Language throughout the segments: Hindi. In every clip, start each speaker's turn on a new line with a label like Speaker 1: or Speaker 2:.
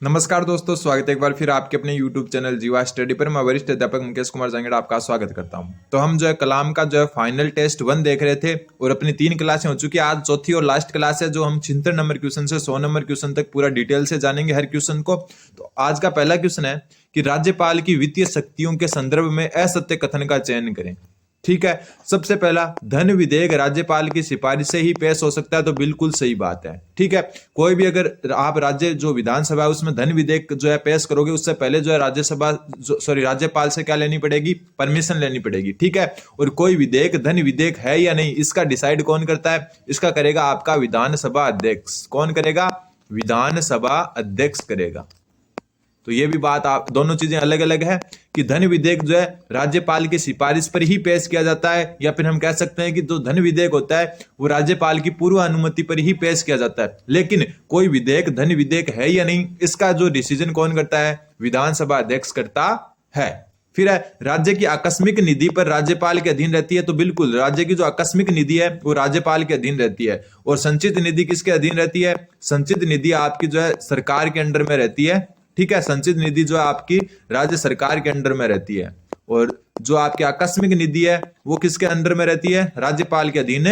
Speaker 1: नमस्कार दोस्तों, स्वागत है एक बार फिर आपके अपने YouTube चैनल जीवा स्टडी पर। मैं वरिष्ठ अध्यापक मुकेश कुमार जांगेड़ा आपका स्वागत करता हूं। तो हम कलाम का फाइनल टेस्ट 1 देख रहे थे और अपनी 3 क्लासें हो चुकी है। आज चौथी और लास्ट क्लास है जो हम 76 नंबर क्वेश्चन से 100 नंबर क्वेश्चन तक पूरा डिटेल से जानेंगे हर क्वेश्चन को। तो आज का पहला क्वेश्चन है कि राज्यपाल की वित्तीय शक्तियों के संदर्भ में असत्य कथन का चयन करें। ठीक है, सबसे पहला, धन विधेयक राज्यपाल की सिफारिश से ही पेश हो सकता है, तो बिल्कुल सही बात है। ठीक है, कोई भी अगर आप विधानसभा है उसमें धन विधेयक पेश करोगे, उससे पहले राज्यपाल से क्या लेनी पड़ेगी? परमिशन लेनी पड़ेगी। ठीक है, और कोई विधेयक धन विधेयक है या नहीं इसका डिसाइड कौन करता है? इसका करेगा आपका विधानसभा अध्यक्ष। कौन करेगा? विधानसभा अध्यक्ष करेगा। तो ये भी बात, आप दोनों चीजें अलग अलग है कि धन विधेयक राज्यपाल की सिफारिश पर ही पेश किया जाता है, या फिर हम कह सकते हैं कि जो धन विधेयक होता है वो राज्यपाल की पूर्व अनुमति पर ही पेश किया जाता है। लेकिन कोई विधेयक धन विधेयक है या नहीं इसका डिसीजन कौन करता है? विधानसभा अध्यक्ष करता है। फिर है, राज्य की आकस्मिक निधि पर राज्यपाल के अधीन रहती है, तो बिल्कुल राज्य की जो आकस्मिक निधि है वो राज्यपाल के अधीन रहती है। और संचित निधि किसके अधीन रहती है? संचित निधि आपकी सरकार के अंडर में रहती है। ठीक है, संचित निधि आपकी राज्य सरकार के अंडर में रहती है। और जो आपकी आकस्मिक निधि है वो किसके अंडर में रहती है? राज्यपाल के अधीन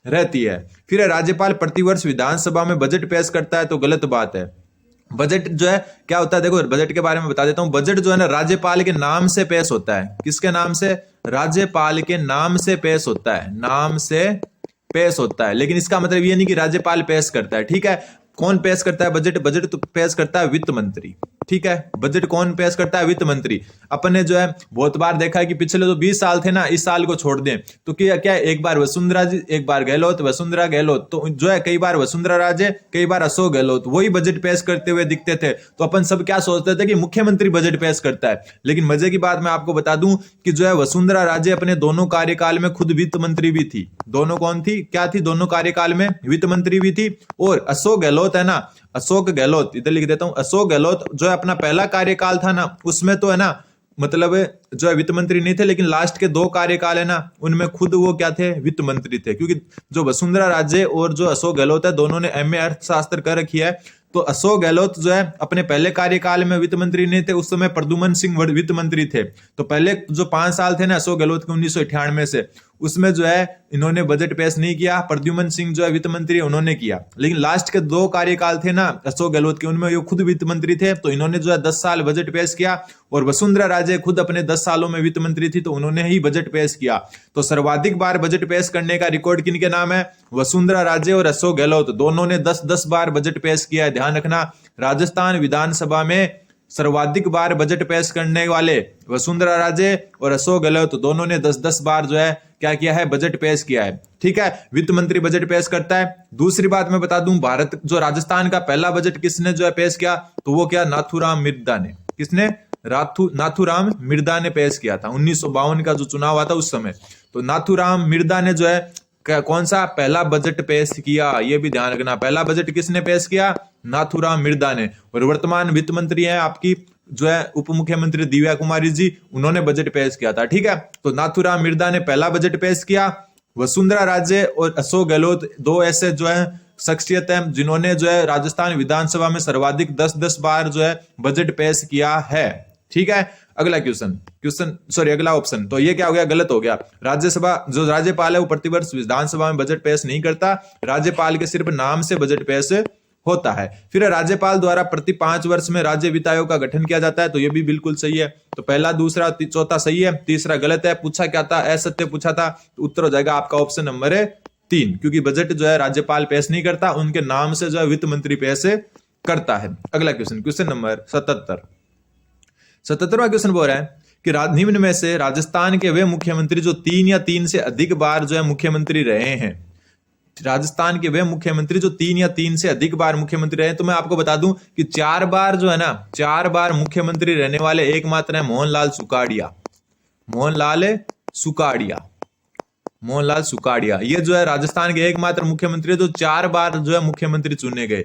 Speaker 1: रहती है। फिर राज्यपाल प्रतिवर्ष विधानसभा में बजट पेश करता है, तो गलत बात है। बजट क्या होता है? देखो, बजट के बारे में बता देता हूं। बजट ना राज्यपाल के नाम से पेश होता है। किसके नाम से? राज्यपाल के नाम से पेश होता है। नाम से पेश होता है, लेकिन इसका मतलब ये नहीं कि राज्यपाल पेश करता है। ठीक है, कौन पेश करता है बजट? बजट तो पेश करता है वित्त मंत्री। ठीक है, बजट कौन पेश करता है? वित्त मंत्री। अपन ने बहुत बार देखा है कि पिछले 20 साल थे ना, इस साल को छोड़ दें तो क्या एक बार वसुंधरा जी, एक बार गहलोत, वसुंधरा गहलोत, तो कई बार वसुंधरा राजे, कई बार अशोक गहलोत वही बजट पेश करते हुए दिखते थे। तो अपन सब क्या सोचते थे कि मुख्यमंत्री बजट पेश करता है। लेकिन मजे की बात मैं आपको बता दूं कि वसुंधरा राजे अपने दोनों कार्यकाल में खुद वित्त मंत्री भी थी। दोनों कौन थी? क्या थी? दोनों कार्यकाल में वित्त मंत्री भी थी। और अशोक गहलोत है ना, अशोक गहलोत, इधर लिख देता हूं, अशोक गहलोत अपना पहला कार्यकाल था ना, उसमें तो है ना, मतलब वित्त मंत्री नहीं थे, लेकिन लास्ट के 2 कार्यकाल है ना, उनमें खुद वो क्या थे? वित्त मंत्री थे। क्योंकि वसुंधरा राजे और अशोक गहलोत है, दोनों ने MA अर्थशास्त्र कर रखी है। तो अशोक गहलोत अपने पहले कार्यकाल में वित्त मंत्री नहीं थे, उस समय प्रद्युमन सिंह वित्त मंत्री थे। तो पहले 5 साल थे ना अशोक गहलोत के 1998 से, उसमें इन्होंने बजट पेश नहीं किया। प्रद्युमन सिंह वित्त मंत्री उन्होंने किया। लेकिन लास्ट के 2 कार्यकाल थे ना अशोक गहलोत के, उनमें ये खुद वित्त मंत्री थे, तो इन्होंने 10 साल बजट पेश किया। और वसुंधरा राजे खुद अपने 10 सालों में वित्त मंत्री थी, तो उन्होंने ही बजट पेश किया। तो सर्वाधिक बार बजट पेश करने का रिकॉर्ड किनके नाम है? वसुंधरा राजे और अशोक गहलोत, दोनों ने 10-10 बार बजट पेश किया है। ध्यान रखना, राजस्थान विधानसभा में सर्वाधिक बार बजट पेश करने वाले वसुंधरा राजे और अशोक गहलोत, दोनों ने 10-10 बार क्या किया है? बजट पेश किया है। ठीक है, वित्त मंत्री बजट पेश करता है। दूसरी बात मैं बता दूं, भारत राजस्थान का पहला बजट किसने पेश किया? तो वो क्या? नाथूराम मिर्धा ने। किसने? नाथूराम मिर्धा ने पेश किया था। 1952 का चुनाव हुआ था उस समय, तो नाथूराम मिर्धा ने कौन सा पहला बजट पेश किया? ये भी ध्यान रखना, पहला बजट किसने पेश किया? नाथूराम मिर्धा ने। और वर्तमान वित्त मंत्री है आपकी उप मुख्यमंत्री दिव्या कुमारी जी, उन्होंने बजट पेश किया था। ठीक है, तो नाथूराम मिर्धा ने पहला बजट पेश किया। वसुंधरा राजे और अशोक गहलोत 2 ऐसे शख्सियत है जिन्होंने राजस्थान विधानसभा में सर्वाधिक 10-10 बार बजट पेश किया है। ठीक है, अगला अगला ऑप्शन, तो ये क्या हो गया? गलत हो गया। राज्यसभा राज्यपाल है वो प्रतिवर्ष विधानसभा में बजट पेश नहीं करता, राज्यपाल के सिर्फ नाम से बजट पेश होता है। फिर राज्यपाल द्वारा प्रति 5 वर्ष में राज्य वित्त आयोग का गठन किया जाता है, तो ये भी बिल्कुल सही है। तो पहला, दूसरा, चौथा सही है, तीसरा गलत है। पूछा क्या था? असत्य पूछा था, तो उत्तर हो जाएगा आपका ऑप्शन नंबर 3, क्योंकि बजट राज्यपाल पेश नहीं करता, उनके नाम से वित्त मंत्री पेश करता है। अगला क्वेश्चन नंबर 77। 77वां क्वेश्चन बोल रहा है कि निम्न में से राजस्थान के वे मुख्यमंत्री जो 3 या 3 से अधिक बार मुख्यमंत्री रहे हैं। राजस्थान के वे मुख्यमंत्री जो 3 या 3 से अधिक बार मुख्यमंत्री रहे। तो मैं आपको बता दूं कि 4 बार 4 बार मुख्यमंत्री रहने वाले एकमात्र है मोहनलाल सुकाड़िया। मोहनलाल सुकाड़िया ये राजस्थान के एकमात्र मुख्यमंत्री जो 4 बार मुख्यमंत्री चुने गए।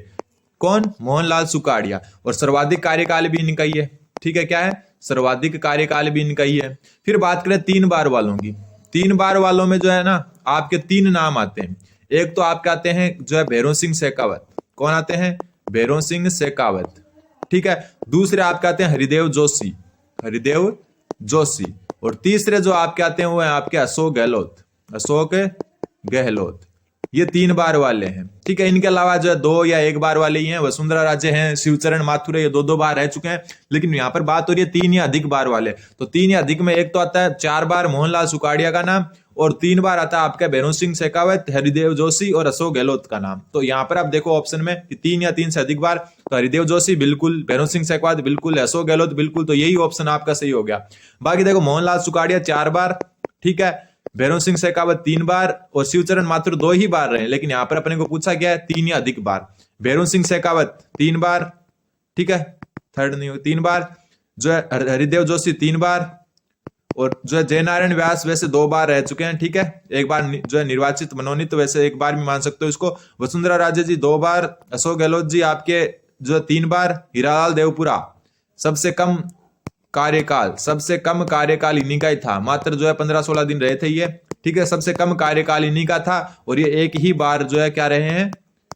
Speaker 1: कौन? मोहनलाल सुकाड़िया। और सर्वाधिक कार्यकाल भी इनका ही है। ठीक है, क्या है? सर्वाधिक कार्यकाल भी इनका ही है। फिर बात करें 3 बार वालों की। 3 बार वालों में ना आपके 3 नाम आते हैं। एक तो आपके आते हैं भैरों सिंह शेखावत। कौन आते हैं? भैरों सिंह शेखावत। ठीक है। दूसरे आपके आते हैं हरिदेव जोशी, हरिदेव जोशी। और तीसरे जो आपके आते हैं वो है आपके अशोक गहलोत, अशोक गहलोत। ये 3 बार वाले हैं, ठीक है। इनके अलावा जो है 2 या 1 बार वाले ही हैं, वसुंधरा राजे हैं, शिवचरण माथुर है, ये 2-2 बार रह चुके हैं। लेकिन यहाँ पर बात हो रही है 3 या अधिक बार वाले। तो 3 या अधिक में एक तो आता है 4 बार मोहनलाल सुखाड़िया का नाम, और 3 बार आता है आपका भैरों सिंह शेखावत, हरिदेव जोशी और अशोक गहलोत का नाम। तो यहाँ पर आप देखो ऑप्शन में कि 3 या 3 से अधिक बार, तो हरिदेव जोशी बिल्कुल, भैरों सिंह शेखावत बिल्कुल, अशोक गहलोत बिल्कुल, तो यही ऑप्शन आपका सही हो गया। बाकी देखो मोहनलाल सुखाड़िया 4 बार, ठीक है, भैरों सिंह शेखावत 3 बार और शिवचरण माथुर 2 ही बार रहे। लेकिन यहां पर अपने को पूछा गया है 3 या अधिक बार। भैरों सिंह शेखावत 3 बार, ठीक है, थर्ड नहीं हो, 3 बार, जो है हरिदेव जोशी 3 बार, और जो है जयनारायण व्यास वैसे 2 बार रह चुके हैं, ठीक है। एक बार जो है निर्वाचित मनोनीत, तो वैसे 1 बार भी मान सकते हो इसको। वसुंधरा राजे जी 2 बार, अशोक गहलोत जी आपके जो 3 बार, हीरालाल देवपुरा सबसे कम कार्यकाल, सबसे कम कार्यकाल इन्हीं का ही था, मात्र जो है 15-16 दिन रहे थे ये, ठीक है। सबसे कम कार्यकाल इन्हीं का था, और ये एक ही बार जो है क्या रहे हैं,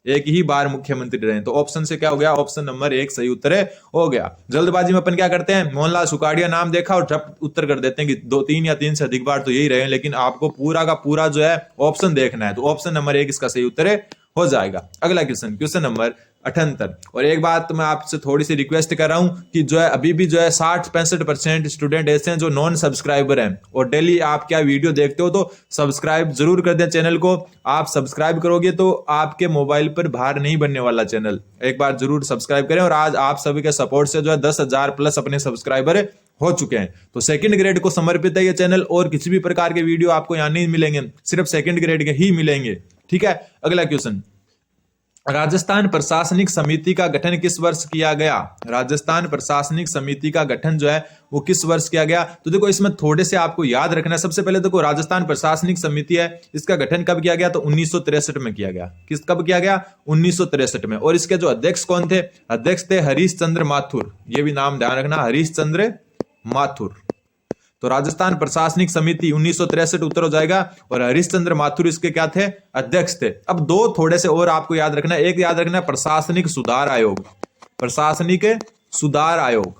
Speaker 1: एक ही बार मुख्यमंत्री रहे हैं। तो ऑप्शन से क्या हो गया, ऑप्शन नंबर 1 सही उत्तर हो गया। जल्दबाजी में अपन क्या करते हैं, मोहनलाल सुखाड़िया नाम देखा और झट उत्तर कर देते हैं कि 2, 3 या 3 से अधिक बार तो यही रहे, लेकिन आपको पूरा का पूरा जो है ऑप्शन देखना है। तो ऑप्शन नंबर 1 इसका सही उत्तर हो जाएगा। अगला क्वेश्चन, क्वेश्चन नंबर 78। और एक बात तो मैं आपसे थोड़ी सी रिक्वेस्ट कर रहा हूं कि जो है अभी भी जो है 60-65% स्टूडेंट ऐसे हैं जो नॉन सब्सक्राइबर हैं, और डेली आप क्या वीडियो देखते हो, तो सब्सक्राइब जरूर कर दें चैनल को। आप सब्सक्राइब करोगे तो आपके मोबाइल पर भार नहीं बनने वाला चैनल, एक बार जरूर सब्सक्राइब करें। और आज आप सभी के सपोर्ट से जो है 10,000 प्लस अपने सब्सक्राइबर हो चुके हैं। तो सेकंड ग्रेड को समर्पित है ये चैनल, और किसी भी प्रकार के वीडियो आपको यहाँ नहीं मिलेंगे, सिर्फ सेकंड ग्रेड के ही मिलेंगे, ठीक है। अगला क्वेश्चन, राजस्थान प्रशासनिक समिति का गठन किस वर्ष किया गया, राजस्थान प्रशासनिक समिति का गठन जो है वो किस वर्ष किया गया। तो देखो इसमें थोड़े से आपको याद रखना है। सबसे पहले देखो राजस्थान प्रशासनिक समिति है, इसका गठन कब किया गया, तो 1963 में किया गया। किस कब किया गया, 1963 में। और इसके जो अध्यक्ष कौन थे, अध्यक्ष थे हरीश चंद्र माथुर, ये भी नाम ध्यान रखना, हरीश चंद्र माथुर। तो राजस्थान प्रशासनिक समिति 1963 उत्तर हो जाएगा, और हरीश चंद्र माथुर इसके क्या थे, अध्यक्ष थे। अब 2 थोड़े से और आपको याद रखना है। एक याद रखना प्रशासनिक सुधार आयोग, प्रशासनिक सुधार आयोग,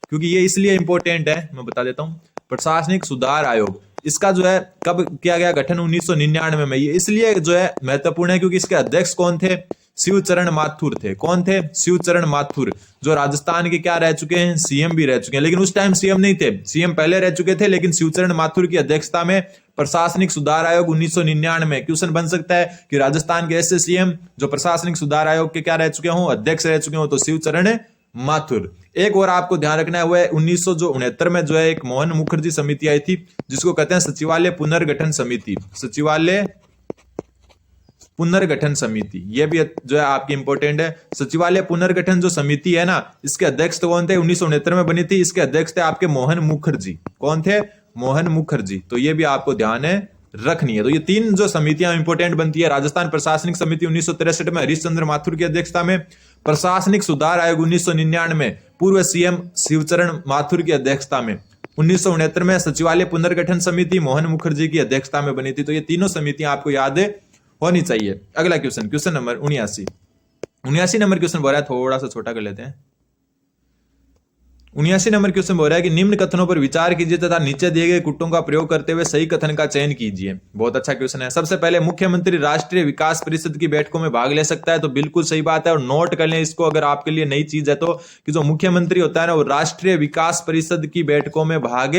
Speaker 1: क्योंकि ये इसलिए इंपॉर्टेंट है, मैं बता देता हूं। प्रशासनिक सुधार आयोग इसका जो है कब किया गया गठन, 1999 में। ये इसलिए जो है महत्वपूर्ण है क्योंकि इसके अध्यक्ष कौन थे, शिवचरण माथुर थे। कौन थे, शिवचरण माथुर, जो राजस्थान के क्या रह चुके हैं, सीएम भी रह चुके हैं। लेकिन उस टाइम सीएम नहीं थे, सीएम पहले रह चुके थे, लेकिन शिवचरण माथुर की अध्यक्षता में प्रशासनिक सुधार आयोग 1999 में। क्वेश्चन बन सकता है कि राजस्थान के ऐसे सीएम जो प्रशासनिक सुधार आयोग के क्या रह चुके हो, अध्यक्ष रह चुके हो, तो शिवचरण माथुर। एक और आपको ध्यान रखना है, वो है 1969 में जो है एक मोहन मुखर्जी समिति आई थी, जिसको कहते हैं सचिवालय पुनर्गठन समिति, सचिवालय पुनर्गठन समिति। ये भी जो है आपकी इंपॉर्टेंट है। सचिवालय पुनर्गठन जो समिति है ना, इसके अध्यक्ष तो कौन थे, 1969 में बनी थी, इसके अध्यक्ष थे आपके मोहन मुखर्जी। कौन थे, मोहन मुखर्जी। तो ये भी आपको ध्यान है रखनी है। तो ये 3 जो समितियां इंपॉर्टेंट बनती है, राजस्थान प्रशासनिक समिति 1963 में हरीश चंद्र माथुर की अध्यक्षता में, प्रशासनिक सुधार आयोग 1999 में पूर्व सीएम शिवचरण माथुर की अध्यक्षता में, 1969 में सचिवालय पुनर्गठन समिति मोहन मुखर्जी की अध्यक्षता में बनी थी। तो ये तीनों समितियां आपको याद होनी चाहिए। अगला question, question number 79 number question बोल रहा है, थोड़ा सा छोटा कर लेते हैं। 79 नंबर क्वेश्चन बोल रहा है कि निम्न कथनों पर विचार कीजिए तथा नीचे दिए गए कुट्टों का प्रयोग करते हुए सही कथन का चयन कीजिए। बहुत अच्छा क्वेश्चन है। सबसे पहले, मुख्यमंत्री राष्ट्रीय विकास परिषद की बैठकों में भाग ले सकता है, तो बिल्कुल सही बात है, और नोट कर लें इसको अगर आपके लिए नई चीज है तो, कि जो मुख्यमंत्री होता है ना, वो राष्ट्रीय विकास परिषद की बैठकों में भाग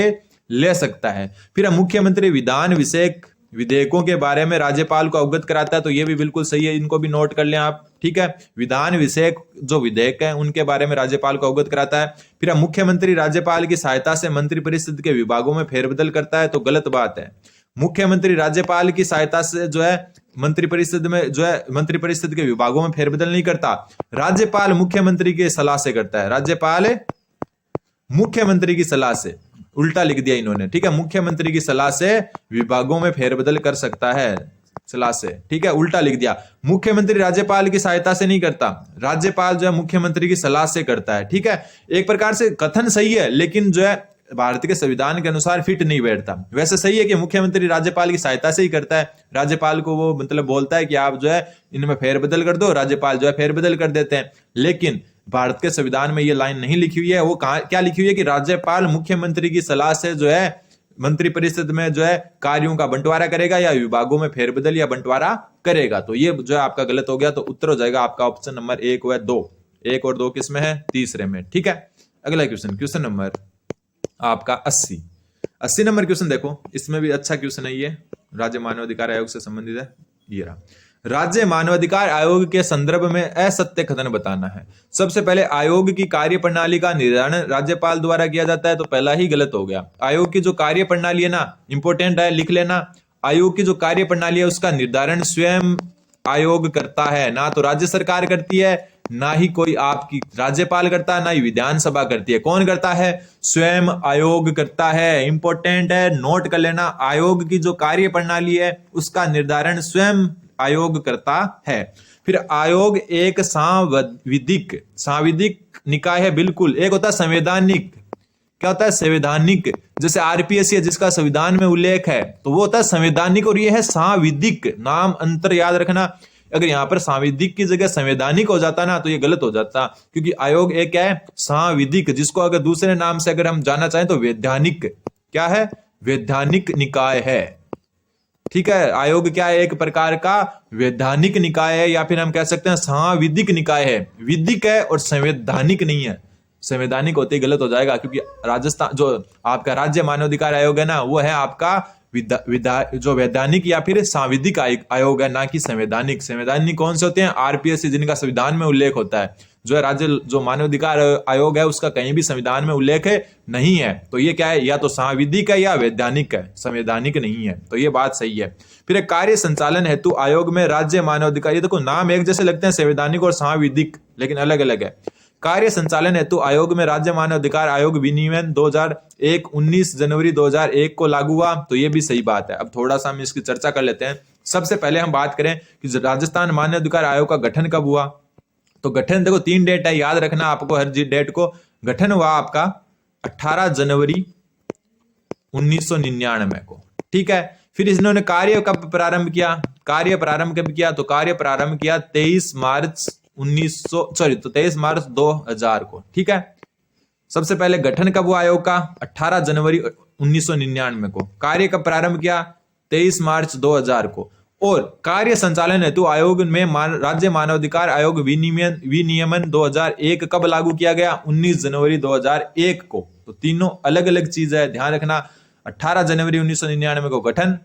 Speaker 1: ले सकता है। फिर मुख्यमंत्री विधान विषयक विधेयकों के बारे में राज्यपाल को अवगत कराता है, तो ये भी बिल्कुल सही है, इनको भी नोट कर लें आप, ठीक है। विधान विषयक जो विधेयक है उनके बारे में राज्यपाल को अवगत कराता है। फिर मुख्यमंत्री राज्यपाल की सहायता से मंत्रिपरिषद के विभागों में फेरबदल करता है, तो गलत बात है। मुख्यमंत्री राज्यपाल की सहायता से जो है मंत्रिपरिषद में जो है मंत्रिपरिषद के विभागों में फेरबदल नहीं करता, राज्यपाल मुख्यमंत्री की सलाह से करता है। राज्यपाल मुख्यमंत्री की सलाह से, उल्टा लिख दिया इन्होंने, ठीक है। मुख्यमंत्री की सलाह से विभागों में फेरबदल कर सकता है, सलाह से, ठीक है, उल्टा लिख दिया। मुख्यमंत्री राज्यपाल की सहायता से नहीं करता, राज्यपाल जो है मुख्यमंत्री की सलाह से करता है, ठीक है। एक प्रकार से कथन सही है, लेकिन जो है भारत के संविधान के अनुसार फिट नहीं बैठता। वैसे सही है कि मुख्यमंत्री राज्यपाल की सहायता से ही करता है, राज्यपाल को वो मतलब बोलता है कि आप जो है इनमें फेरबदल कर दो, राज्यपाल जो है फेरबदल कर देते हैं। लेकिन भारत के संविधान में ये लाइन नहीं लिखी हुई है। वो कहा क्या लिखी हुई है कि राज्यपाल मुख्यमंत्री की सलाह से जो है मंत्रिपरिषद में जो है कार्यों का बंटवारा करेगा या विभागों में फेरबदल या बंटवारा करेगा। तो ये जो है आपका गलत हो गया। तो उत्तर हो जाएगा आपका ऑप्शन नंबर 1 व 2। 1 और 2 किस में है? तीसरे में। ठीक है, अगला क्वेश्चन नंबर आपका 80 नंबर क्वेश्चन देखो, इसमें भी अच्छा क्वेश्चन है ये, राज्य मानवाधिकार आयोग से संबंधित है। ये रहा, राज्य मानवाधिकार आयोग के संदर्भ में असत्य कथन बताना है। सबसे पहले आयोग की कार्य प्रणाली का निर्धारण राज्यपाल द्वारा किया जाता है, तो पहला ही गलत हो गया। आयोग की जो कार्य प्रणाली है ना, इंपॉर्टेंट है, लिख लेना। आयोग की जो कार्य प्रणाली है उसका निर्धारण स्वयं आयोग करता है, ना तो राज्य सरकार करती है, ना ही कोई आपकी राज्यपाल करता है, ना ही विधानसभा करती है। कौन करता है? स्वयं आयोग करता है। इंपॉर्टेंट है, नोट कर लेना। आयोग की जो कार्य प्रणाली है उसका निर्धारण स्वयं आयोग करता है। फिर आयोग एक सांविधिक निकाय है। बिल्कुल, एक होता है संवैधानिक। क्या होता है? संवैधानिक। जैसे आरपीएससी है जिसका संविधान में उल्लेख है, तो वो होता है संवैधानिक, और ये है सांविधिक। नाम अंतर याद रखना। अगर यहां पर सांविधिक की जगह संवैधानिक हो जाता ना तो ये गलत हो जाता, क्योंकि आयोग एक है सांविधिक, जिसको अगर दूसरे नाम से अगर हम जानना चाहें तो वैधानिक। क्या है? वैधानिक निकाय है। ठीक है, आयोग क्या है? एक प्रकार का वैधानिक निकाय है, या फिर हम कह सकते हैं सांविधिक निकाय है। विधिक है और संवैधानिक नहीं है। संवैधानिक होते ही गलत हो जाएगा, क्योंकि राजस्थान जो आपका राज्य मानवाधिकार आयोग है ना, वो है आपका जो वैधानिक या फिर सांविधिक आयोग है, ना कि संवैधानिक। संवैधानिक कौन से होते हैं? आरपीएससी, जिनका संविधान में उल्लेख होता है। जो है राज्य जो मानवाधिकार आयोग है उसका कहीं भी संविधान में उल्लेख नहीं है। तो ये क्या है? या तो सांविधिक है या वैधानिक है, संवैधानिक नहीं है। तो ये बात सही है। फिर कार्य संचालन हेतु आयोग में राज्य मानवाधिकार, ये देखो नाम एक जैसे लगते हैं, संवैधानिक और सांविधिक, लेकिन अलग अलग है। कार्य संचालन हेतु आयोग में राज्य मानवाधिकार आयोग विनियमन 2001 19 जनवरी 2001 को लागू हुआ। तो ये भी सही बात है। अब थोड़ा सा हम इसकी चर्चा कर लेते हैं। सबसे पहले हम बात करें कि राजस्थान मानवाधिकार आयोग का गठन कब हुआ। तो गठन देखो 3 डेट है, याद रखना आपको हर डेट को। गठन हुआ आपका 18 जनवरी 1999 को। ठीक है, फिर इन्होंने कार्य कब प्रारंभ किया? कार्य प्रारंभ कब किया? तो कार्य प्रारंभ किया 23 मार्च 2000 को। ठीक है, सबसे पहले गठन कब हुआ आयोग का? 18 जनवरी 1999 को। कार्य कब प्रारंभ किया? 23 मार्च 2000 को। और कार्य संचालन हेतु आयोग में राज्य मानवाधिकार आयोग विनियमन 2001 कब लागू किया गया? 19 जनवरी 2001 को। तो तीनों अलग अलग चीज है, ध्यान रखना। 18 जनवरी 1999 को गठन,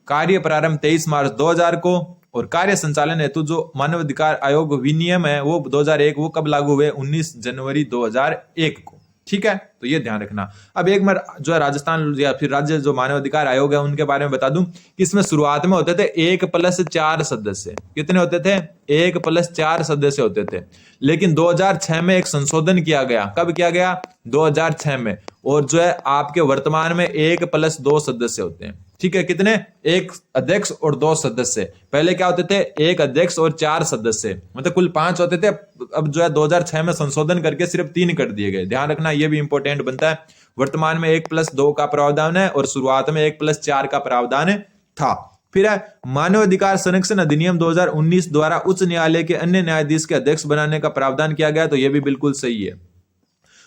Speaker 1: कार्य प्रारंभ 23 मार्च 2000 को, और कार्य संचालन हेतु जो मानवाधिकार आयोग विनियम है वो 2001, वो कब लागू हुए? 19 जनवरी 2001 को। ठीक है, तो ये ध्यान रखना। अब एक बार जो है राजस्थान या फिर राज्य जो मानवाधिकार आयोग है उनके बारे में बता दूं कि इसमें शुरुआत में होते थे 1+4 सदस्य। कितने होते थे? 1+4 सदस्य होते थे। लेकिन 2006 में एक संशोधन किया गया। कब किया गया? 2006 में। और जो है आपके वर्तमान में 1+2 सदस्य होते हैं। ठीक है, कितने? 1 अध्यक्ष और 2 सदस्य। पहले क्या होते थे? 1 अध्यक्ष और 4 सदस्य, मतलब कुल 5 होते थे। अब जो है 2006 में संशोधन करके सिर्फ 3 कर दिए गए। ध्यान रखना, ये भी इंपॉर्टेंट बनता है। वर्तमान में 1+2 का प्रावधान है और शुरुआत में 1+4 का प्रावधान था। फिर है मानवाधिकार संरक्षण अधिनियम 2019 द्वारा उच्च न्यायालय के अन्य न्यायाधीश के अध्यक्ष बनाने का प्रावधान किया गया। तो यह भी बिल्कुल सही है।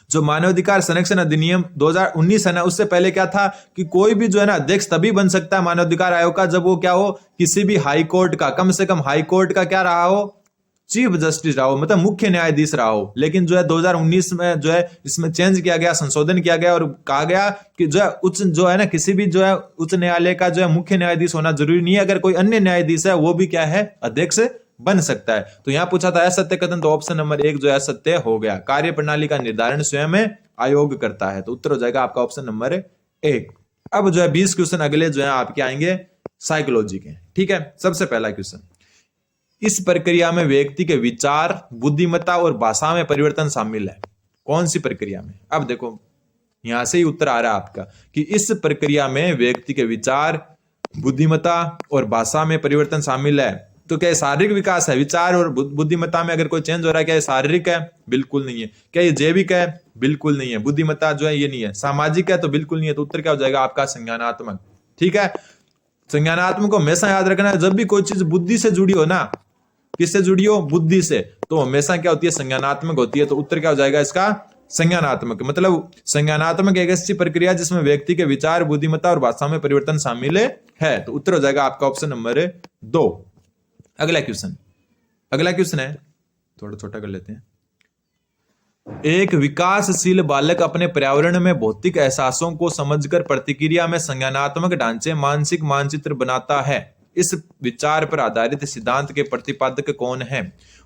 Speaker 1: जो मानवाधिकार संरक्षण अधिनियम 2019 है ना, उससे पहले क्या था कि कोई भी जो है ना अध्यक्ष तभी बन सकता है मानवाधिकार आयोग का जब वो क्या हो? किसी भी हाई कोर्ट का, कम से कम हाई कोर्ट का क्या रहा हो? चीफ जस्टिस रहा हो, मतलब मुख्य न्यायाधीश रहा हो। लेकिन जो है 2019 में जो है इसमें चेंज किया गया, संशोधन किया गया और कहा गया कि जो है उच्च जो है ना किसी भी जो है उच्च न्यायालय का जो है मुख्य न्यायाधीश होना जरूरी नहीं है। अगर कोई अन्य न्यायाधीश है वो भी क्या है? अध्यक्ष बन सकता है। तो यहां पूछा था असत्य कथन, तो ऑप्शन नंबर 1 जो है असत्य हो गया। कार्य प्रणाली का निर्धारण स्वयं आयोग करता है। तो उत्तर हो जाएगा आपका ऑप्शन नंबर 1। अब जो है 20 क्वेश्चन अगले जो है आपके आएंगे साइकोलॉजी के। ठीक है, सबसे पहला क्वेश्चन, इस प्रक्रिया में व्यक्ति के विचार, बुद्धिमत्ता और भाषा में परिवर्तन शामिल है। कौन सी प्रक्रिया में? अब देखो यहां से ही उत्तर आ रहा है आपका कि इस प्रक्रिया में व्यक्ति के विचार, बुद्धिमत्ता और भाषा में परिवर्तन शामिल है। तो क्या शारीरिक विकास है? विचार और बुद्धिमत्ता में अगर कोई चेंज हो रहा है, क्या ये शारीरिक है? बिल्कुल नहीं है। क्या ये जैविक है? बिल्कुल नहीं है। बुद्धिमत्ता जो है ये नहीं है। सामाजिक है? तो बिल्कुल नहीं है। तो उत्तर क्या हो जाएगा आपका? संज्ञानात्मक। ठीक है, संज्ञानात्मक को हमेशा याद रखना है। जब भी कोई चीज बुद्धि से जुड़ी हो ना, किससे जुड़ी हो? बुद्धि से, तो हमेशा क्या होती है, संज्ञानात्मक होती है। तो उत्तर क्या हो जाएगा इसका, संज्ञानात्मक। मतलब संज्ञानात्मक एक ऐसी प्रक्रिया जिसमें व्यक्ति के विचार, बुद्धिमत्ता और भाषा में परिवर्तन शामिल है। तो उत्तर हो जाएगा आपका ऑप्शन नंबर 2। अगला क्वेश्चन है, थोड़ा छोटा कर लेते हैं। एक विकासशील बालक अपने पर्यावरण में भौतिक एहसासों को समझकर प्रतिक्रिया में संज्ञानात्मक ढांचे, मानसिक मानचित्र बनाता है। इस विचार पर आधारित सिद्धांत के प्रतिपादक कौन है?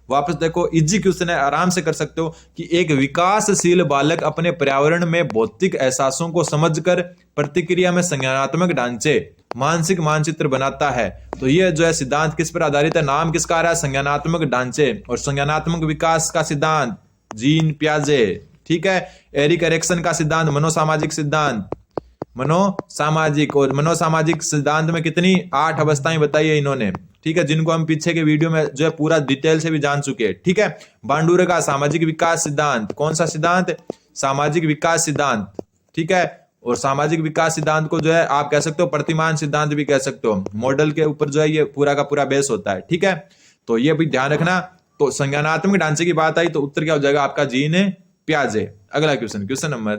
Speaker 1: वापस देखो, इजी क्वेश्चन है, आराम से कर सकते हो कि एक विकासशील बालक अपने पर्यावरण में भौतिक एहसासों को समझकर प्रतिक्रिया में संज्ञानात्मक ढांचे, मानसिक मानचित्र बनाता है। तो ये जो है सिद्धांत किस पर आधारित है? नाम किसका आ रहा है? संज्ञानात्मक ढांचे और संज्ञानात्मक विकास का सिद्धांत जीन पियाजे। ठीक है। एरिक एरिक्सन का सिद्धांत मनोसामाजिक सिद्धांत, मनोसामाजिक। और मनोसामाजिक सिद्धांत में कितनी 8 अवस्थाएं बताई है इन्होंने। ठीक है, जिनको हम पीछे के वीडियो में जो है पूरा डिटेल से भी जान चुके हैं। ठीक है। बांडूरे का सामाजिक विकास सिद्धांत, कौन सा सिद्धांत? सामाजिक विकास सिद्धांत। ठीक है। और सामाजिक विकास सिद्धांत को जो है आप कह सकते हो प्रतिमान सिद्धांत भी कह सकते हो। मॉडल के ऊपर जो है ये पूरा का पूरा बेस होता है। ठीक है। तो ये भी ध्यान रखना। तो संज्ञानात्मक ढांचे की बात आई तो उत्तर क्या हो जाएगा आपका? जीन पियाजे। अगला क्वेश्चन नंबर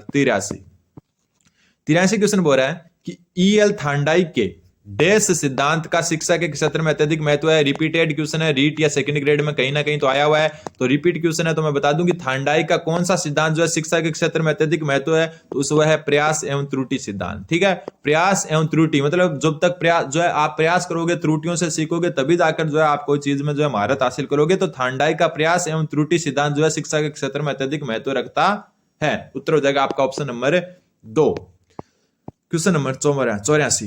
Speaker 1: 83 क्वेश्चन बोल रहा है कि E.L. थांडाइक के डैश सिद्धांत का शिक्षा के क्षेत्र में अत्यधिक महत्व है। रिपीटेड क्वेश्चन है, रीट या सेकंड ग्रेड में कहीं ना कहीं तो आया हुआ है। तो रिपीट क्वेश्चन है, तो मैं बता दूं कि थांडाइक का कौन सा सिद्धांत जो है शिक्षा के क्षेत्र में अत्यधिक महत्व है? तो उस वह है प्रयास एवं त्रुटि सिद्धांत। ठीक है। प्रयास एवं त्रुटि मतलब जब तक प्रयास जो है आप प्रयास करोगे, त्रुटियों से सीखोगे, तभी जाकर जो है आप कोई चीज में जो है महारत हासिल करोगे। तो थांडाइक का प्रयास एवं त्रुटि सिद्धांत जो है शिक्षा के क्षेत्र में अत्यधिक महत्व रखता है। उत्तर हो जाएगा आपका option number 2। Question number 84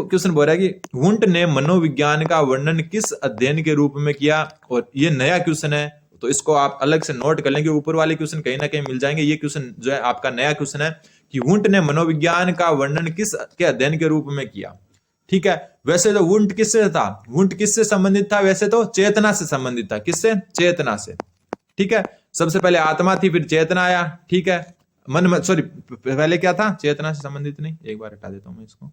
Speaker 1: question बोल रहा है कि वुंट ने मनोविज्ञान का वर्णन किस अध्ययन के रूप में किया? और ये नया क्वेश्चन है, तो इसको आप अलग से नोट कर लेंगे। ऊपर वाले क्वेश्चन कहीं ना कहीं मिल जाएंगे। ये क्वेश्चन जो है आपका नया क्वेश्चन है कि वुंट ने मनोविज्ञान का वर्णन किस के अध्ययन के रूप में किया। ठीक है। वैसे तो वुंट किससे था? वुंट किससे संबंधित था? वैसे तो चेतना से संबंधित था। किससे? चेतना से। ठीक है। सबसे पहले आत्मा थी, फिर चेतना आया। ठीक है। सॉरी, पहले क्या था? चेतना से संबंधित नहीं, एक बार हटा देता हूं मैं इसको।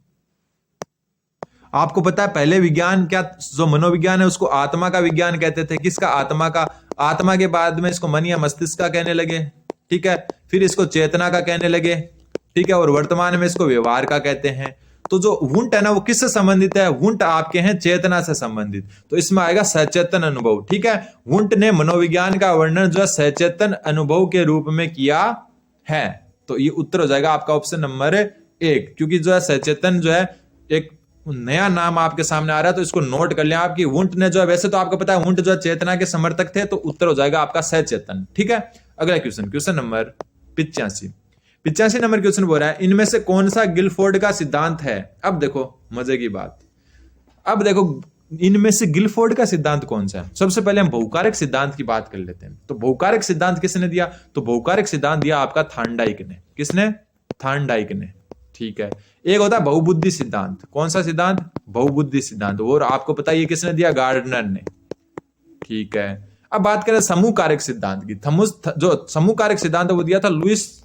Speaker 1: आपको पता है पहले विज्ञान क्या, जो मनोविज्ञान है उसको आत्मा का विज्ञान कहते थे। किसका? आत्मा का। आत्मा के बाद में इसको मन या मस्तिष्क का कहने लगे। ठीक है। फिर इसको चेतना का कहने लगे। ठीक है। और वर्तमान में इसको व्यवहार का कहते हैं। तो जो वुंट है ना, वो किससे संबंधित है? वुंट आपके हैं चेतना से संबंधित। तो इसमें आएगा सचेतन अनुभव। ठीक है। वुंट ने मनोविज्ञान का वर्णन जो है सचेतन अनुभव के रूप में किया है। तो ये उत्तर हो जाएगा आपका ऑप्शन नंबर 1। क्योंकि जो है सचेतन जो है एक नया नाम आपके सामने आ रहा है, तो इसको नोट कर लिया आपकी। वुंट ने जो है, वैसे तो आपको पता है वुंट जो है चेतना के समर्थक थे, तो उत्तर हो जाएगा आपका सचेतन। ठीक है। अगला क्वेश्चन नंबर 85 नंबर क्वेश्चन बोल रहा है इनमें से कौन सा गिलफोर्ड का सिद्धांत है? अब देखो मजे की बात, अब देखो इनमें से गिलफोर्ड का सिद्धांत कौन सा है? सबसे पहले हम बहुकारक सिद्धांत की बात कर लेते हैं। तो बहुकारक सिद्धांत किसने दिया? तो बहुकारक सिद्धांत दिया आपका थांडाइक ने। किसने? थांडाइक ने। ठीक है। एक होता है बहुबुद्धि सिद्धांत। कौन सा सिद्धांत? बहुबुद्धि सिद्धांत। और आपको पता है ये किसने दिया? गार्डनर ने। ठीक है। अब बात करें समूह कारक सिद्धांत की। जो समूह कारक सिद्धांत वो दिया था लुईस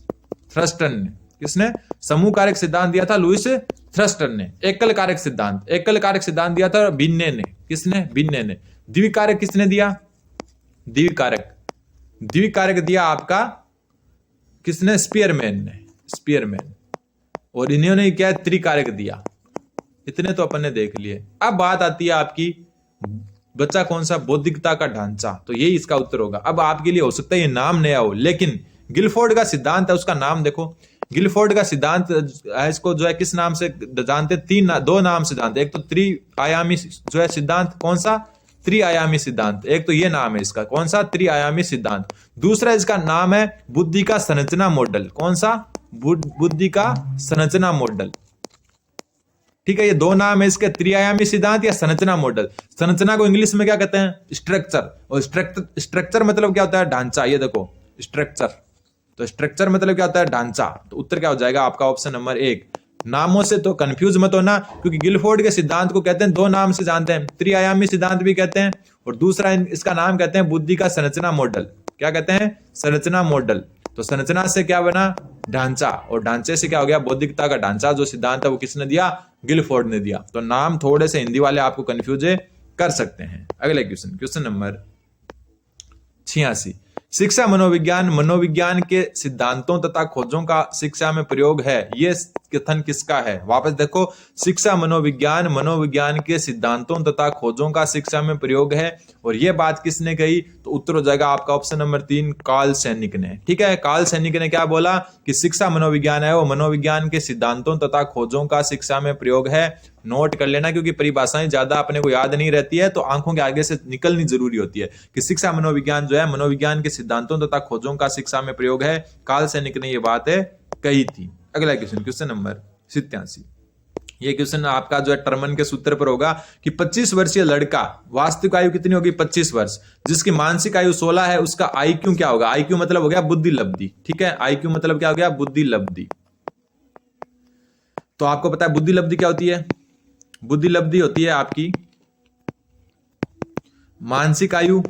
Speaker 1: थ्रस्टन ने। किसने? समूह कारक सिद्धांत दिया था लुईस थ्रस्टन ने। एकल कारक सिद्धांत दिया था बिन्ने ने। किसने? बिन्ने ने। द्विकारक किसने दिया? द्विकारक दिया आपका किसने? स्पीयरमैन ने। और इन्होंने क्या त्रिकारक दिया। इतने तो अपन ने देख लिए। अब बात आती है आपकी बच्चा कौन सा? बौद्धिकता का ढांचा। तो यही इसका उत्तर होगा। अब आपके लिए हो सकता है ये नाम नया हो, लेकिन गिलफोर्ड का सिद्धांत है, उसका नाम देखो। गिलफोर्ड का सिद्धांत इसको जो है किस नाम से जानते? दो नाम से जानते। एक तो त्रिआयामी जो है सिद्धांत। कौन सा? त्रिआयामी सिद्धांत। एक तो ये नाम है इसका। कौन सा? त्रिआयामी सिद्धांत। दूसरा इसका नाम है बुद्धि का संरचना मॉडल। कौन सा? बुद्धि का संरचना मॉडल। ठीक है। ये दो नाम है इसके, त्रिआयामी सिद्धांत या संरचना मॉडल। संरचना को इंग्लिश में क्या कहते हैं? स्ट्रक्चर। और स्ट्रक्चर मतलब क्या होता है? ढांचा। ये देखो स्ट्रक्चर। तो स्ट्रक्चर मतलब क्या होता है? ढांचा। तो उत्तर क्या हो जाएगा आपका ऑप्शन नंबर 1। नामों से तो कंफ्यूज मत होना, क्योंकि गिलफोर्ड के सिद्धांत को कहते हैं, दो नाम से जानते हैं, त्रिआयामी सिद्धांत भी कहते हैं, और दूसरा इसका नाम कहते हैं बुद्धि का संरचना मॉडल। क्या कहते हैं? संरचना मॉडल। तो संरचना से क्या बना? ढांचा। और ढांचे से क्या हो गया? बौद्धिकता का ढांचा। जो सिद्धांत है वो किसने दिया? गिलफोर्ड ने दिया। तो नाम थोड़े से हिंदी वाले आपको कंफ्यूज कर सकते हैं। अगले क्वेश्चन नंबर 86। शिक्षा मनोविज्ञान मनोविज्ञान के सिद्धांतों तथा खोजों का शिक्षा में प्रयोग है, ये कथन किसका है? वापस देखो, शिक्षा मनोविज्ञान मनोविज्ञान के सिद्धांतों तथा खोजों का शिक्षा में प्रयोग है, और ये बात किसने कही? तो उत्तर हो जाएगा आपका ऑप्शन नंबर 3, कार्ल सैनिक ने। ठीक है, कार्ल सैनिक ने क्या बोला कि शिक्षा मनोविज्ञान है वो मनोविज्ञान के सिद्धांतों तथा खोजों का शिक्षा में प्रयोग है। नोट कर लेना, क्योंकि परिभाषाएं ज्यादा अपने को याद नहीं रहती है, तो आंखों के आगे से निकलनी जरूरी होती है कि शिक्षा मनोविज्ञान जो है मनोविज्ञान के सिद्धांतों तथा खोजों का शिक्षा में प्रयोग है। कार्ल सैनिक ने ये बात कही थी। अगला क्वेश्चन, क्वेश्चन नंबर 87। ये क्वेश्चन आपका जो है टर्मन के सूत्र पर होगा कि 25 वर्षीय लड़का, वास्तविक आयु कितनी होगी? 25 वर्ष, जिसकी मानसिक आयु 16 है, उसका IQ क्या होगा? IQ मतलब हो गया बुद्धि लब्धि। ठीक है, IQ मतलब क्या हो गया? बुद्धि लब्धि। तो आपको पता है बुद्धि लब्धि क्या होती है? बुद्धि लब्धि होती है आपकी मानसिक आयु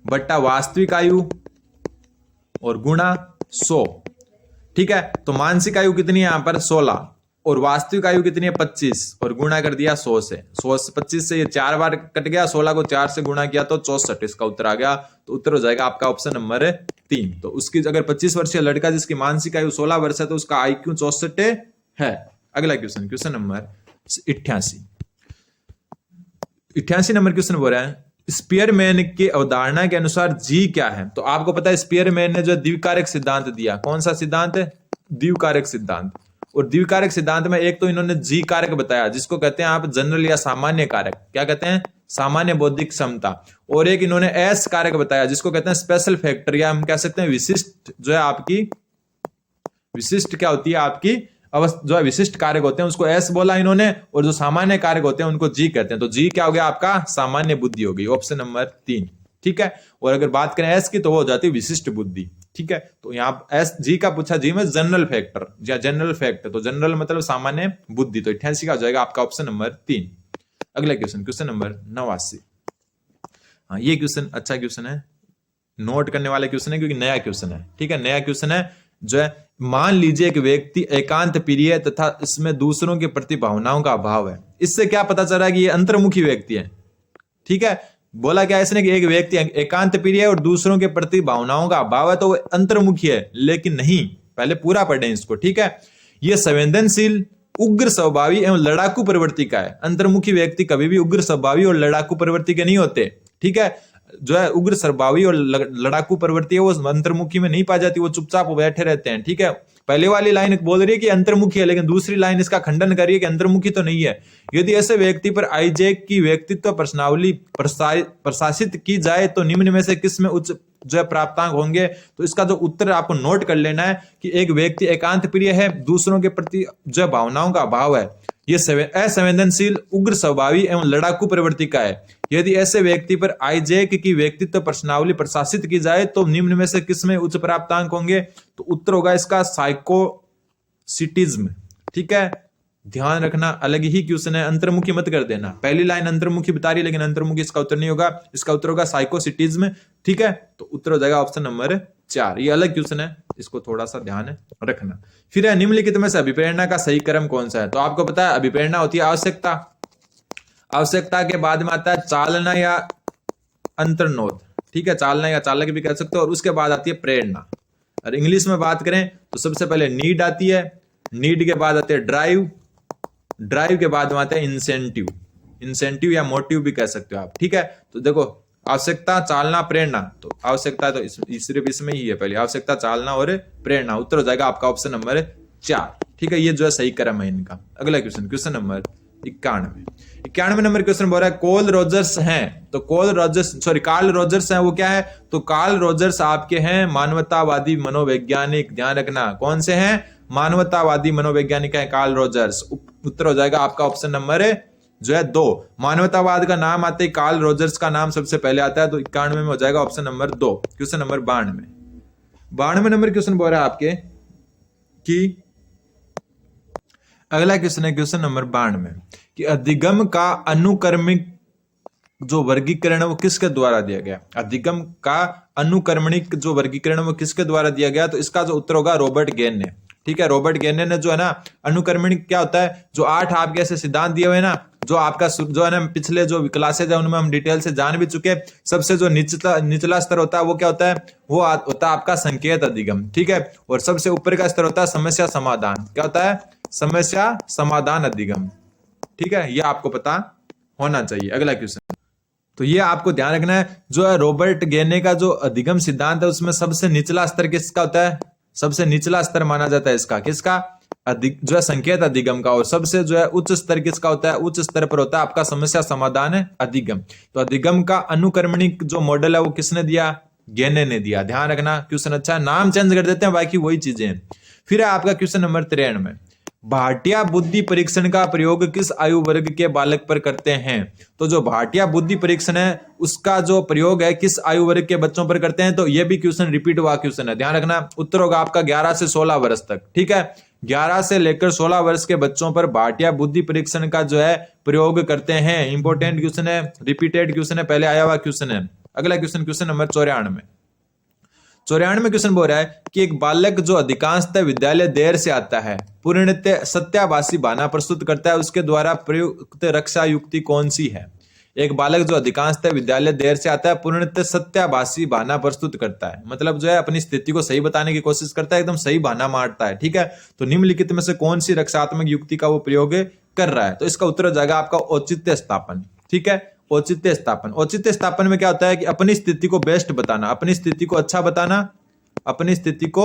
Speaker 1: बट्टा वास्तविक आयु और गुणा 100। ठीक है, तो मानसिक आयु कितनी है यहां पर? 16, और वास्तविक आयु कितनी है? 25, और गुणा कर दिया 100 से। 100 से 25 से ये 4 बार कट गया, 16 को 4 से गुणा किया तो 64, इसका उत्तर आ गया। तो उत्तर हो जाएगा आपका ऑप्शन नंबर 3। तो उसकी अगर 25 वर्षीय लड़का जिसकी मानसिक आयु 16 वर्ष है, तो उसका IQ 64 है। अगला question, question number 88। 88 number question बोल रहा है स्पीयरमैन की अवधारणा के अनुसार जी क्या है? तो आपको पता है स्पीयरमैन ने जो द्विकारक सिद्धांत दिया, कौन सा सिद्धांत है? द्विकारक सिद्धांत। और द्विकारक सिद्धांत में एक तो इन्होंने जी कारक बताया, जिसको कहते हैं आप जनरल या सामान्य कारक। क्या कहते हैं? सामान्य बौद्धिक क्षमता। और एक इन्होंने एस कारक बताया, जिसको कहते हैं स्पेशल फैक्टर, या हम कह सकते हैं विशिष्ट, जो है आपकी विशिष्ट क्या होती है आपकी जो है विशिष्ट कारक होते हैं, उसको एस बोला इन्होंने, और जो सामान्य कारक होते हैं उनको जी कहते हैं। तो जी क्या हो गया आपका? सामान्य बुद्धि हो गई, ऑप्शन नंबर 3। ठीक है, और अगर बात करें एस की तो वो हो जाती है विशिष्ट बुद्धि। ठीक है, तो यहाँ एस जी का पूछा, जी में जनरल फैक्टर या जनरल फैक्टर, तो जनरल मतलब सामान्य बुद्धि, तो 88 का हो जाएगा आपका ऑप्शन नंबर 3। अगला क्वेश्चन, क्वेश्चन नंबर 89। हाँ, ये क्वेश्चन अच्छा क्वेश्चन है, नोट करने वाले क्वेश्चन है, क्योंकि नया क्वेश्चन है। ठीक है, नया क्वेश्चन है जो है, मान लीजिए एक व्यक्ति एकांत प्रिय तथा इसमें दूसरों के प्रति भावनाओं का अभाव है। इससे क्या पता चल रहा है कि ये अंतर्मुखी व्यक्ति है। ठीक है, बोला क्या इसने कि एक व्यक्ति एकांत प्रिय है और दूसरों के प्रति भावनाओं का अभाव है, तो वो अंतर्मुखी है। लेकिन नहीं, पहले पूरा पढ़ें इसको। ठीक है, ये संवेदनशील, उग्र स्वभावी एवं लड़ाकू प्रवृत्ति का है। अंतर्मुखी व्यक्ति कभी भी उग्र स्वभावी और लड़ाकू प्रवृत्ति के नहीं होते। ठीक है, जो है उग्र स्वभावी और लड़ाकू प्रवृत्ति है वो अंतर्मुखी में नहीं पाई जाती, वो चुपचाप बैठे रहते हैं। ठीक है, पहले वाली लाइन बोल रही है कि अंतर्मुखी है, लेकिन दूसरी लाइन इसका खंडन कर रही है कि अंतर्मुखी तो नहीं है। यदि ऐसे व्यक्ति पर आईजैक की व्यक्तित्व प्रश्नावली प्रशासित की जाए तो निम्न में से किस में उच्च जो है प्राप्तांक होंगे? तो इसका जो उत्तर आपको नोट कर लेना है कि एक व्यक्ति एकांत प्रिय है, दूसरों के प्रति जो है भावनाओं का अभाव है, ये असंवेदनशील, उग्र स्वभावी एवं लड़ाकू प्रवृत्ति का है। यदि ऐसे व्यक्ति पर आईजैक की व्यक्तित्व प्रश्नावली प्रशासित की जाए तो निम्न में से किसमें उच्च प्राप्तांक होंगे? तो उत्तर होगा इसका साइकोसिटिज्म। ठीक है, ध्यान रखना, अलग ही क्वेश्चन है, अंतर्मुखी मत कर देना। पहली लाइन अंतर्मुखी बता रही है, लेकिन अंतर्मुखी इसका उत्तर नहीं होगा, इसका उत्तर होगा साइकोसिटिज्म। ठीक है, तो उत्तर हो जाएगा ऑप्शन नंबर 4। ये अलग क्वेश्चन है, इसको थोड़ा सा ध्यान रखना। फिर है निम्नलिखित में से अभिप्रेरणा का सही क्रम कौन सा है? तो आपको पता है अभिप्रेरणा होती है आवश्यकता, आवश्यकता के बाद में आता है चालना या अंतर्नोद। ठीक है, चालना या चालक भी कह सकते हो, और उसके बाद आती है प्रेरणा। और इंग्लिश में बात करें तो सबसे पहले नीड आती है, नीड के बाद आते हैं ड्राइव, ड्राइव के बाद में आता है इंसेंटिव, इंसेंटिव या मोटिव भी कह सकते हो आप। ठीक है, तो देखो आवश्यकता, चालना, प्रेरणा, तो आवश्यकता तो सिर्फ इसमें ही है, पहले आवश्यकता, चालना और प्रेरणा। उत्तर हो जाएगा आपका ऑप्शन नंबर 4। ठीक है, ये जो है सही क्रम है इनका। अगला question, question number 91 number question बोल रहा है कार्ल रोजर्स हैं, तो कार्ल रोजर्स हैं, वो क्या है? तो कार्ल रोजर्स आपके हैं मानवतावादी मनोवैज्ञानिक। ध्यान रखना, कौन से हैं? मानवतावादी मनोवैज्ञानिक है कार्ल रोजर्स। उत्तर हो जाएगा आपका ऑप्शन नंबर जो है 2। मानवतावाद का नाम आते ही कार्ल रोजर्स का नाम सबसे पहले आता है, तो 91 में हो जाएगा option number 2। Question number 92 number question बोल रहा है आपके कि अगला क्वेश्चन है क्वेश्चन नंबर 92 कि अधिगम का अनुक्रमिक जो वर्गीकरण है वो किसके द्वारा दिया गया? अधिगम का अनुक्रमणिक जो वर्गीकरण है वो किसके द्वारा दिया गया? तो इसका जो उत्तर होगा रॉबर्ट गेन ने। ठीक है, रॉबर्ट गेने ने जो है ना अनुक्रमणिक क्या होता है, जो 8 आपके ऐसे सिद्धांत दिए हुए हैं ना, जो आपका जो है ना पिछले जो क्लासेज है उनमें हम डिटेल से जान भी चुके। सबसे जो निचला स्तर होता है वो क्या होता है, वो होता है आपका संकेत अधिगम, ठीक है। और सबसे ऊपर का स्तर होता है समस्या समाधान, क्या होता है, समस्या समाधान अधिगम, ठीक है, ये आपको पता होना चाहिए। अगला क्वेश्चन, तो ये आपको ध्यान रखना है, जो है रॉबर्ट गेने का जो अधिगम सिद्धांत है उसमें सबसे निचला स्तर किसका होता है, सबसे निचला स्तर माना जाता है इसका, किसका, जो है संकेत अधिगम का। और सबसे जो है उच्च स्तर किसका होता है, उच्च स्तर पर होता है आपका समस्या समाधान है अधिगम। तो अधिगम का अनुक्रमणिक जो मॉडल है वो किसने दिया, गेने ने दिया। ध्यान रखना, क्वेश्चन अच्छा है, नाम चेंज कर देते हैं बाकी वही चीजें हैं। फिर है आपका क्वेश्चन नंबर 93, भाटिया बुद्धि परीक्षण का प्रयोग किस आयु वर्ग के बालक पर करते हैं। तो जो भाटिया बुद्धि परीक्षण है उसका जो प्रयोग है किस आयु वर्ग के बच्चों पर करते हैं। तो ये भी क्वेश्चन रिपीट हुआ क्वेश्चन है, ध्यान रखना। उत्तर होगा आपका 11 से 16 वर्ष तक, ठीक है। 11 से लेकर 16 वर्ष के बच्चों पर भाटिया बुद्धि परीक्षण का जो है प्रयोग करते हैं। इंपॉर्टेंट क्वेश्चन है, रिपीटेड क्वेश्चन है, पहले आया हुआ क्वेश्चन है। अगला क्वेश्चन, क्वेश्चन नंबर 94 क्वेश्चन बोल रहा है कि एक बालक जो अधिकांशतः विद्यालय देर से आता है, पूर्णतः सत्याभासी बहाना प्रस्तुत करता है, उसके द्वारा प्रयुक्त रक्षा युक्ति कौन सी है। एक बालक जो अधिकांशतः विद्यालय देर से आता है, पूर्णतः सत्याभासी बहाना प्रस्तुत करता है, मतलब जो है अपनी स्थिति को सही बताने की कोशिश करता है, एकदम सही बहाना मारता है, ठीक है। तो निम्नलिखित में से कौन सी रक्षात्मक युक्ति का वो प्रयोग कर रहा है। तो इसका उत्तर हो जाएगा आपका औचित्य स्थापन, ठीक है। औचित्य स्थापन, औचित्य स्थापन में क्या होता है कि अपनी स्थिति को बेस्ट बताना, अपनी स्थिति को अच्छा बताना, अपनी स्थिति को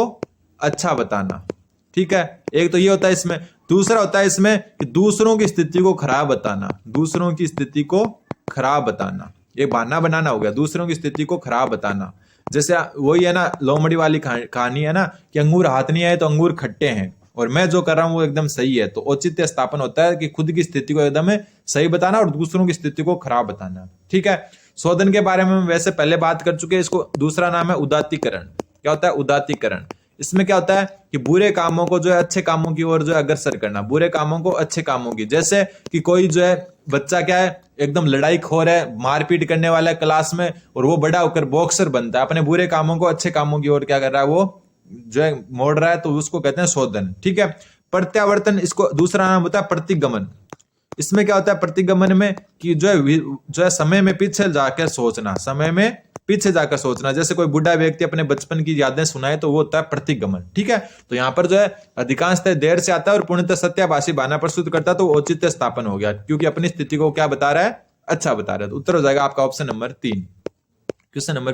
Speaker 1: अच्छा बताना, ठीक है। एक तो ये होता है इसमें। दूसरा होता है इसमें कि दूसरों की स्थिति को खराब बताना, दूसरों की स्थिति को खराब बताना, ये बहाना बनाना हो गया, दूसरों की स्थिति को खराब बताना। जैसे वही है ना लोमड़ी वाली कहानी है ना कि अंगूर हाथ नहीं आए तो अंगूर खट्टे हैं, और मैं जो कर रहा हूं वो एकदम सही है। तो औचित्य स्थापन होता है कि खुद की स्थिति को एकदम सही बताना और दूसरों की स्थिति को खराब बताना, ठीक है। शोधन के बारे में हम वैसे पहले बात कर चुके हैं, इसको दूसरा नाम है उदात्तीकरण। क्या होता है, उदात्तीकरण। इसमें क्या होता है कि बुरे कामों को जो है अच्छे कामों की ओर जो है अग्रसर करना, बुरे कामों को अच्छे कामों की। जैसे कि कोई जो है बच्चा क्या है एकदम लड़ाई खोर है, मारपीट करने वाला है क्लास में, और वो बड़ा होकर बॉक्सर बनता है, अपने बुरे कामों को अच्छे कामों की ओर क्या कर रहा है, वो जो है मोड़ रहा है, तो उसको कहते हैं शोधन, ठीक है। प्रत्यावर्तन, इसको दूसरा नाम होता है प्रतिगमन। इसमें क्या होता है प्रतिगमन में कि जो है समय में पीछे जाकर सोचना, समय में पीछे जाकर सोचना। जैसे कोई बुढ़ा व्यक्ति अपने बचपन की यादें सुनाए तो वो होता है प्रतिगमन, ठीक है। तो यहाँ पर जो है अधिकांशतः देर से आता है और पूर्णतः सत्याभासी बहाना प्रस्तुत करता है, तो औचित्य स्थापन हो गया, क्योंकि अपनी स्थिति को क्या बता रहा है, अच्छा बता रहा है। तो उत्तर हो जाएगा आपका option number 3। Question number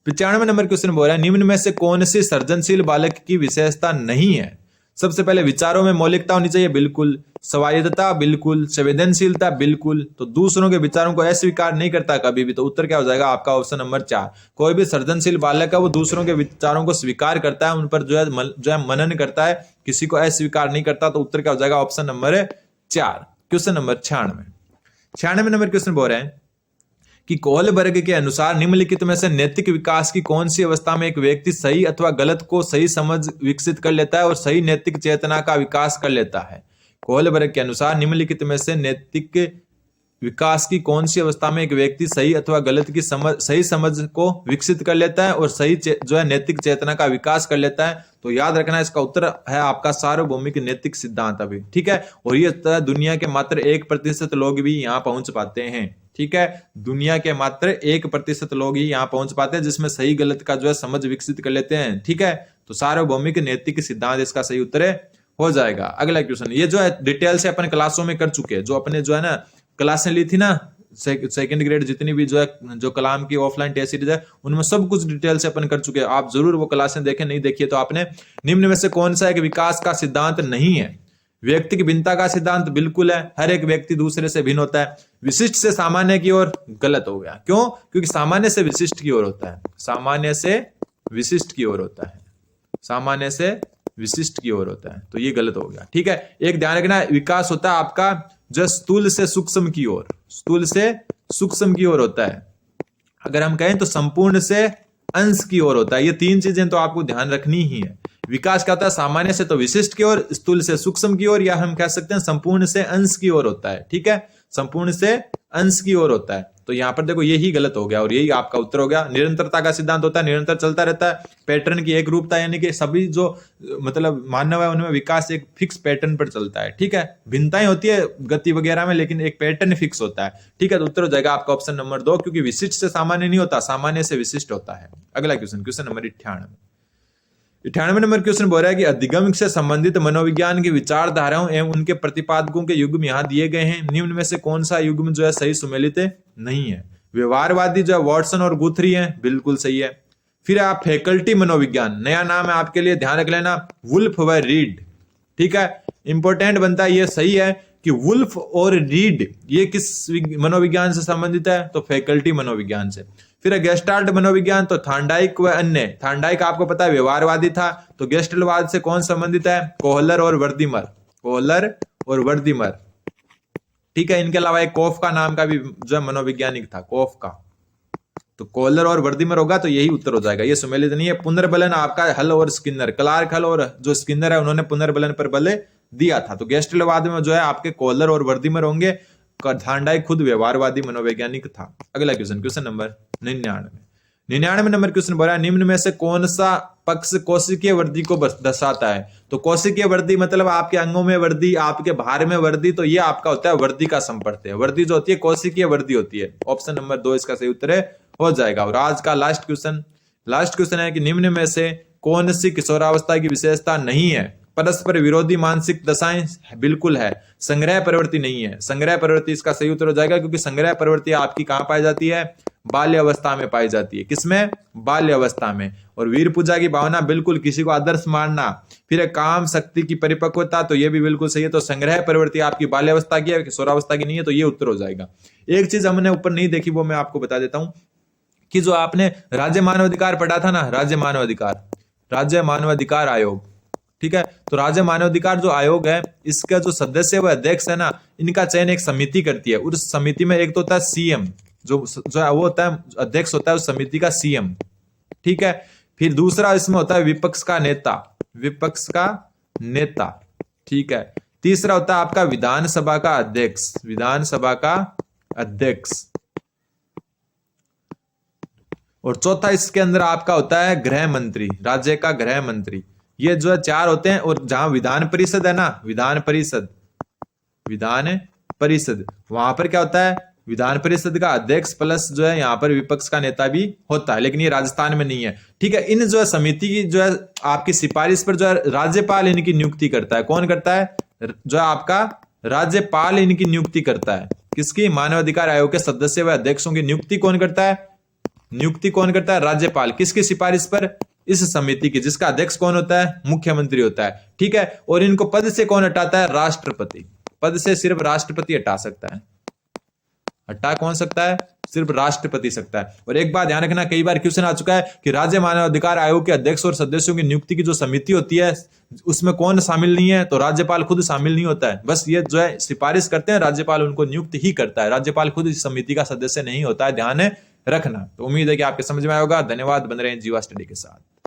Speaker 1: 95 number question बोल रहा है, निम्न में से कौन सी सृजनशील बालक की विशेषता नहीं है। सबसे पहले विचारों में मौलिकता होनी चाहिए, बिल्कुल। स्वायत्तता, बिल्कुल। संवेदनशीलता, बिल्कुल। तो दूसरों के विचारों को अस्वीकार नहीं करता कभी भी, तो उत्तर क्या हो जाएगा आपका ऑप्शन नंबर 4। कोई भी सृजनशील बालक है वो दूसरों के विचारों को स्वीकार करता है, उन पर जो है मनन करता है, किसी को अस्वीकार नहीं करता। तो उत्तर क्या हो जाएगा option number 4। Question number 96 number question बोल रहे हैं कि कोहलबर्ग के अनुसार निम्नलिखित में से नैतिक विकास की कौन सी अवस्था में एक व्यक्ति सही अथवा गलत को सही समझ विकसित कर लेता है और सही नैतिक चेतना का विकास कर लेता है। कोहलबर्ग के अनुसार निम्नलिखित में से नैतिक विकास की कौन सी अवस्था में एक व्यक्ति सही अथवा गलत की सही समझ को विकसित कर लेता है और सही जो है नैतिक चेतना का विकास कर लेता है। तो याद रखना इसका उत्तर है आपका सार्वभौमिक नैतिक सिद्धांत अभी, ठीक है। और ये दुनिया के मात्र 1% लोग भी यहाँ पहुंच पाते हैं, ठीक है। दुनिया के मात्र 1% लोग ही यहाँ पहुंच पाते हैं जिसमें सही गलत का जो है समझ विकसित कर लेते हैं, ठीक है। तो सार्वभौमिक नैतिक सिद्धांत इसका सही उत्तर हो जाएगा। अगला क्वेश्चन, ये जो है डिटेल से अपन क्लासों में कर चुके हैं, जो अपने जो है ना क्लासें ली थी ना सेकंड ग्रेड जितनी भी जो है जो कलाम की ऑफलाइन टेस्ट सीरीज है उनमें सब कुछ डिटेल से अपन कर चुके हैं। आप जरूर वो क्लासें देखें, नहीं देखिए तो आपने। निम्न में से कौन सा एक विकास का सिद्धांत नहीं है। व्यक्ति की भिन्नता का सिद्धांत बिल्कुल है, हर एक व्यक्ति दूसरे से भिन्न होता है। विशिष्ट से सामान्य की ओर, गलत हो गया। क्यों? क्योंकि सामान्य से विशिष्ट की ओर होता है, सामान्य से विशिष्ट की ओर होता है, सामान्य से विशिष्ट की ओर होता है, तो ये गलत हो गया, ठीक है। एक ध्यान रखना, विकास होता है आपका जो स्थूल से सूक्ष्म की ओर, स्थूल से सूक्ष्म की ओर होता है। अगर हम कहें तो संपूर्ण से अंश की ओर होता है। ये तीन चीजें तो आपको ध्यान रखनी ही है। विकास क्या होता है, सामान्य से तो विशिष्ट की ओर, स्थूल से सूक्ष्म की ओर, या हम कह सकते हैं संपूर्ण से अंश की ओर होता है, ठीक है। संपूर्ण से अंश की ओर होता है। तो यहाँ पर देखो यही गलत हो गया और यही आपका उत्तर हो गया। निरंतरता का सिद्धांत होता है निरंतर चलता रहता है, पैटर्न की एक रूपता यानी कि सभी जो मतलब मानव है उनमें विकास एक फिक्स पैटर्न पर चलता है, ठीक है। भिन्नताएं होती है गति वगैरह में लेकिन एक पैटर्न फिक्स होता है, ठीक है। तो उत्तर हो जाएगा आपका ऑप्शन नंबर 2, क्योंकि विशिष्ट से सामान्य नहीं होता, सामान्य से विशिष्ट होता है। अगला question, question number 98 number question बोल रहा है कि अधिगम से संबंधित मनोविज्ञान की विचारधाराओं एवं उनके प्रतिपादकों के युग्म यहाँ दिए गए हैं, निम्न में से कौन सा युग्म जो है सही सुमेलित नहीं है। व्यवहारवादी जो है वॉटसन और गुथरी है, बिल्कुल सही है। फिर आप फैकल्टी मनोविज्ञान, नया नाम है आपके लिए, ध्यान रख लेना, वुल्फ व रीड, ठीक है। इंपॉर्टेंट बनता है, ये सही है कि वुल्फ और रीड ये किस मनोविज्ञान से संबंधित है, तो फैकल्टी मनोविज्ञान से। फिर गेस्टाल्ट मनोविज्ञान, तो थांडाइक व अन्य, थांडाइक आपको पता है व्यवहारवादी था, तो गेस्टलवाद से कौन संबंधित है, कोहलर और वर्दीमर, कोहलर और वर्दीमर, ठीक है। इनके अलावा एक कोफ का नाम का भी जो मनोवैज्ञानिक था, कोफ का, तो कोहलर और वर्दीमर होगा, तो यही उत्तर हो जाएगा, ये सुमेलित नहीं है। पुनर्बलन आपका हल और स्किनर, क्लार्क हल और जो स्किनर है उन्होंने पुनर्बलन पर बल दिया था, तो गेस्टलवाद में जो है आपके कोहलर और वर्दीमर होंगे, थांडाइक खुद व्यवहारवादी मनोवैज्ञानिक था। अगला question, question number 99 number question बोला, निम्न में से कौन सा पक्ष कोशिकीय वृद्धि को दर्शाता है। तो कोशिकीय वृद्धि मतलब आपके अंगों में वृद्धि, आपके बाहर में वृद्धि, तो ये आपका होता है वृद्धि का संपर्क है। वृद्धि जो होती है कोशिकीय वृद्धि होती है। ऑप्शन नंबर 2 इसका सही उत्तर हो जाएगा। और आज का लास्ट क्वेश्चन है कि निम्न में से कौन सी किशोरावस्था की विशेषता नहीं है। परस्पर विरोधी मानसिक दशाएं, बिल्कुल है। संग्रह प्रवृत्ति नहीं है, संग्रह प्रवृत्ति इसका सही उत्तर हो जाएगा, क्योंकि संग्रह प्रवृत्ति आपकी कहां पाई जाती है, बाल्य अवस्था में पाई जाती है। किसमें, बाल्य अवस्था में। और वीर पूजा की भावना, बिल्कुल, किसी को आदर्श मानना। फिर काम शक्ति की परिपक्वता, तो ये भी बिल्कुल सही है। तो संग्रह प्रवृत्ति आपकी बाल्यावस्था की है, किशोरावस्था की नहीं है, तो ये उत्तर हो जाएगा। एक चीज हमने ऊपर नहीं देखी, वो मैं आपको बता देता हूं कि जो आपने राज्य मानवाधिकार पढ़ा था ना, राज्य मानवाधिकार आयोग, ठीक है। तो राज्य मानवाधिकार जो आयोग है, इसका जो सदस्य व अध्यक्ष है ना, इनका चयन एक समिति करती है। उस समिति में एक तो होता है सीएम, जो है वो होता है अध्यक्ष, होता है उस समिति का सीएम, ठीक है। फिर दूसरा इसमें होता है विपक्ष का नेता, ठीक है। तीसरा होता है आपका विधानसभा का अध्यक्ष, और चौथा इसके अंदर आपका होता है गृह मंत्री, राज्य का गृह मंत्री। ये जो है 4 होते हैं। और जहां विधान परिषद है ना, विधान परिषद, वहां पर क्या होता है, विधान परिषद का अध्यक्ष प्लस जो है यहाँ पर विपक्ष का नेता भी होता है, लेकिन ये राजस्थान में नहीं है, ठीक है। इन जो है समिति की जो है आपकी सिफारिश पर जो है राज्यपाल इनकी नियुक्ति करता है। कौन करता है, जो है आपका राज्यपाल इनकी नियुक्ति करता है। किसकी, मानवाधिकार आयोग के सदस्य व अध्यक्षों की नियुक्ति कौन करता है, राज्यपाल। किसकी सिफारिश पर, इस समिति की, जिसका अध्यक्ष कौन होता है, मुख्यमंत्री होता है, ठीक है। और इनको पद से कौन हटाता है, राष्ट्रपति। पद से सिर्फ राष्ट्रपति हटा सकता है, हटा कौन सकता है, सिर्फ राष्ट्रपति सकता है। और एक बात ध्यान रखना, कई बार क्वेश्चन आ चुका है कि राज्य मानवाधिकार आयोग के अध्यक्ष और सदस्यों की नियुक्ति की जो समिति होती है उसमें कौन शामिल नहीं है, तो राज्यपाल खुद शामिल नहीं होता है। बस ये जो है सिफारिश करते हैं, राज्यपाल उनको नियुक्त ही करता है, राज्यपाल खुद इस समिति का सदस्य नहीं होता है, ध्यान रखना। तो उम्मीद है कि आपके समझ में आएगा। धन्यवाद, बन रहे हैं जीवा स्टडी के साथ।